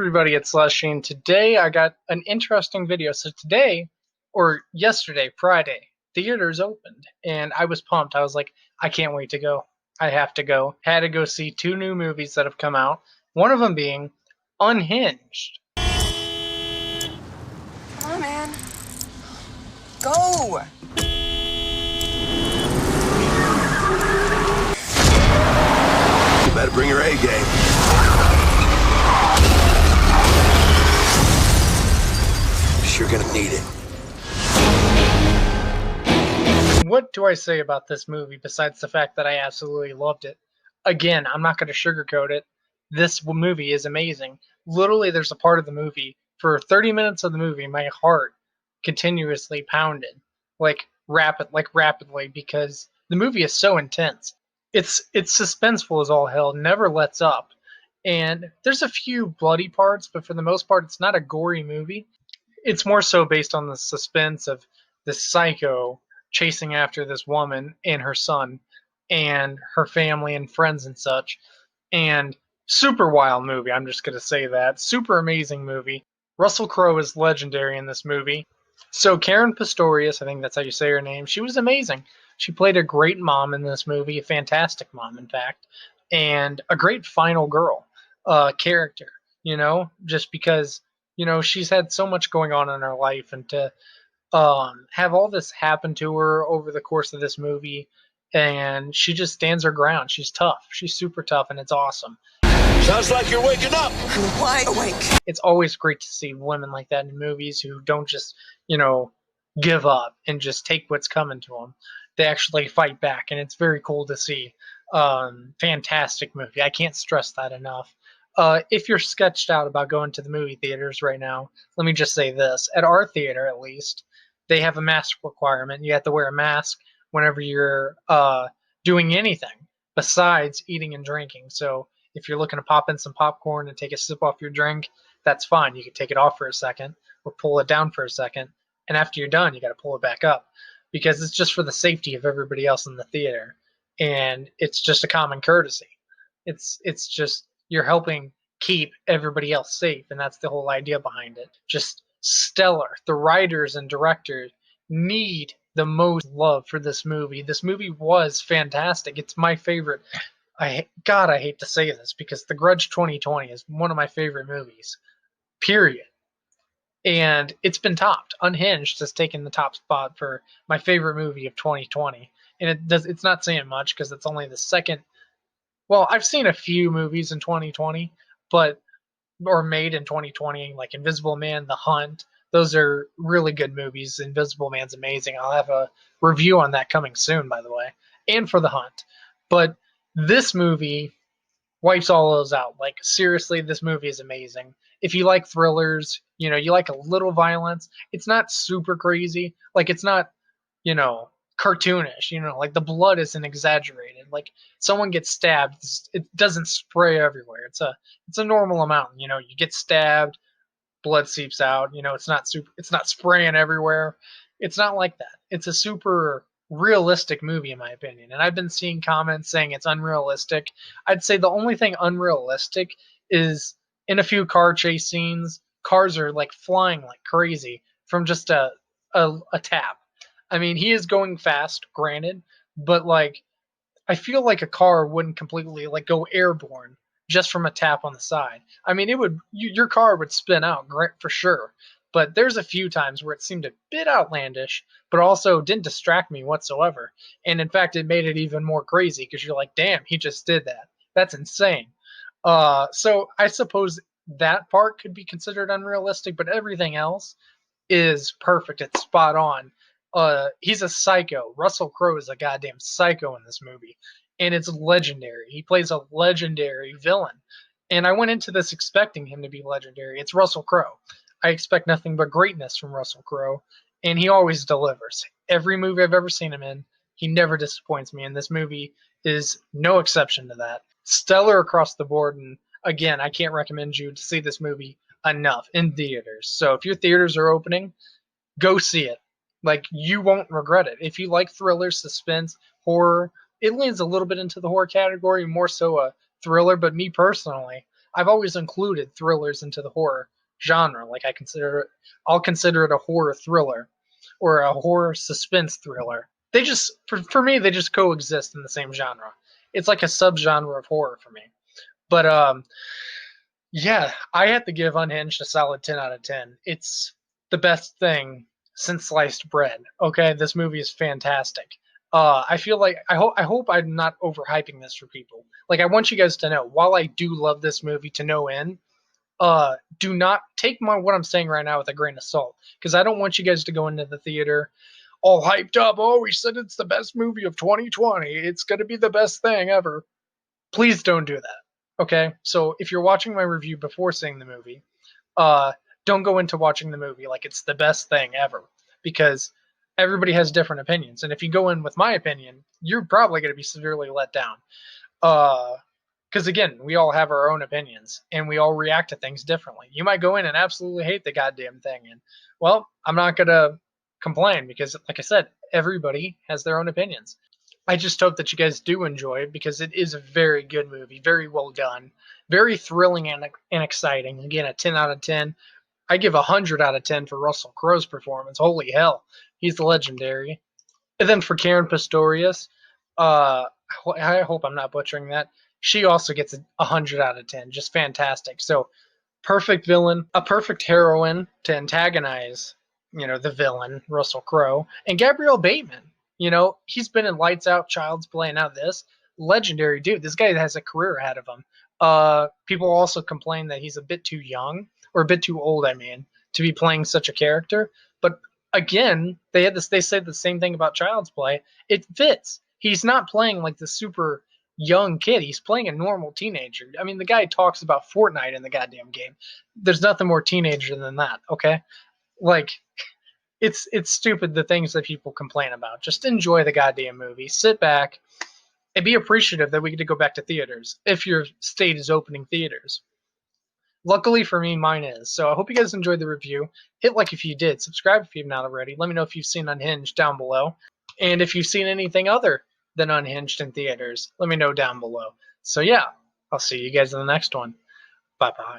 everybody, it's SLUSHIE, and today I got an interesting video. So today, or yesterday, Friday, theaters opened, and I was pumped. I was like, I can't wait to go. I have to go. Had to go see two new movies that have come out, one of them being Unhinged. Come on, man. Go! You better bring your A game. You're gonna need it. What do I say about this movie besides the fact that I absolutely loved it? Again, I'm not going to sugarcoat it. This movie is amazing. Literally, there's a part of the movie, for 30 minutes of the movie, my heart continuously pounded, rapidly, because the movie is so intense. It's suspenseful as all hell, never lets up. And there's a few bloody parts, but for the most part, it's not a gory movie. It's more so based on the suspense of this psycho chasing after this woman and her son and her family and friends and such. And super wild movie, I'm just going to say that. Super amazing movie. Russell Crowe is legendary in this movie. So Karen Pistorius, I think that's how you say her name, she was amazing. She played a great mom in this movie, a fantastic mom, in fact, and a great final girl character, just because she's had so much going on in her life, and to have all this happen to her over the course of this movie, and she just stands her ground. She's tough. She's super tough, and it's awesome. Sounds like you're waking up. I'm wide awake. It's always great to see women like that in movies who don't just, give up and just take what's coming to them. They actually fight back, and it's very cool to see. Fantastic movie. I can't stress that enough. If you're sketched out about going to the movie theaters right now, let me just say this. At our theater, at least, they have a mask requirement. You have to wear a mask whenever you're doing anything besides eating and drinking. So if you're looking to pop in some popcorn and take a sip off your drink, that's fine. You can take it off for a second or pull it down for a second. And after you're done, you got to pull it back up, because it's just for the safety of everybody else in the theater. And it's just a common courtesy. It's just you're helping keep everybody else safe, and that's the whole idea behind it. Just stellar. The writers and directors need the most love for this movie. This movie was fantastic. It's my favorite. I hate to say this, because The Grudge 2020 is one of my favorite movies, period. And it's been topped. Unhinged has taken the top spot for my favorite movie of 2020. And it's not saying much, because it's only the second. Well, I've seen a few movies in 2020, or made in 2020, like Invisible Man, The Hunt. Those are really good movies. Invisible Man's amazing. I'll have a review on that coming soon, by the way, and for The Hunt. But this movie wipes all those out. Like, seriously, this movie is amazing. If you like thrillers, you like a little violence. It's not super crazy. Like, it's not, cartoonish. Like, the blood isn't exaggerated. Like, someone gets stabbed, it doesn't spray everywhere. It's a normal amount. You get stabbed, blood seeps out. It's not spraying everywhere. It's not like that. It's a super realistic movie, in my opinion. And I've been seeing comments saying it's unrealistic. I'd say the only thing unrealistic is in a few car chase scenes, cars are like flying like crazy from just a tap. I mean, he is going fast, granted, but I feel like a car wouldn't completely go airborne just from a tap on the side. I mean, your car would spin out for sure. But there's a few times where it seemed a bit outlandish, but also didn't distract me whatsoever. And in fact, it made it even more crazy, because you're like, damn, he just did that. That's insane. So I suppose that part could be considered unrealistic, but everything else is perfect. It's spot on. He's a psycho. Russell Crowe is a goddamn psycho in this movie, and it's legendary. He plays a legendary villain, and I went into this expecting him to be legendary. It's Russell Crowe. I expect nothing but greatness from Russell Crowe, and he always delivers. Every movie I've ever seen him in, he never disappoints me, and this movie is no exception to that. Stellar across the board, and again, I can't recommend you to see this movie enough in theaters. So if your theaters are opening, go see it. You won't regret it. If you like thriller, suspense, horror, it leans a little bit into the horror category, more so a thriller, but me personally, I've always included thrillers into the horror genre. Like I'll consider it a horror thriller or a horror suspense thriller. They just, for me, they just coexist in the same genre. It's like a subgenre of horror for me. But yeah, I have to give Unhinged a solid 10 out of 10. It's the best thing since sliced bread. Okay, this movie is fantastic. I feel like I hope I'm not overhyping this for people. Like I want you guys to know, while I do love this movie to no end, do not take what I'm saying right now with a grain of salt, because I don't want you guys to go into the theater all hyped up. Oh, we said it's the best movie of 2020. It's gonna be the best thing ever. Please don't do that. Okay, so if you're watching my review before seeing the movie, uh, don't go into watching the movie like it's the best thing ever, because everybody has different opinions, and if you go in with my opinion, you're probably going to be severely let down. Because again, we all have our own opinions, and we all react to things differently. You might go in and absolutely hate the goddamn thing, and well, I'm not gonna complain because, like I said, everybody has their own opinions. I just hope that you guys do enjoy it because it is a very good movie, very well done, very thrilling and exciting. Again, a 10 out of 10. I give a 100 out of 10 for Russell Crowe's performance. Holy hell, he's legendary. And then for Karen Pistorius, I hope I'm not butchering that. She also gets a 100 out of 10. Just fantastic. So, perfect villain, a perfect heroine to antagonize, the villain, Russell Crowe, and Gabrielle Bateman. He's been in Lights Out, Child's Play, now this. Legendary dude. This guy has a career ahead of him. People also complain that he's a bit too young, or a bit too old, I mean, to be playing such a character. But again, they said the same thing about Child's Play. It fits. He's not playing like the super young kid. He's playing a normal teenager. I mean, the guy talks about Fortnite in the goddamn game. There's nothing more teenager than that, okay? Like, it's stupid the things that people complain about. Just enjoy the goddamn movie. Sit back and be appreciative that we get to go back to theaters if your state is opening theaters. Luckily for me, mine is. So I hope you guys enjoyed the review. Hit like if you did. Subscribe if you've not already. Let me know if you've seen Unhinged down below. And if you've seen anything other than Unhinged in theaters, let me know down below. So yeah, I'll see you guys in the next one. Bye-bye.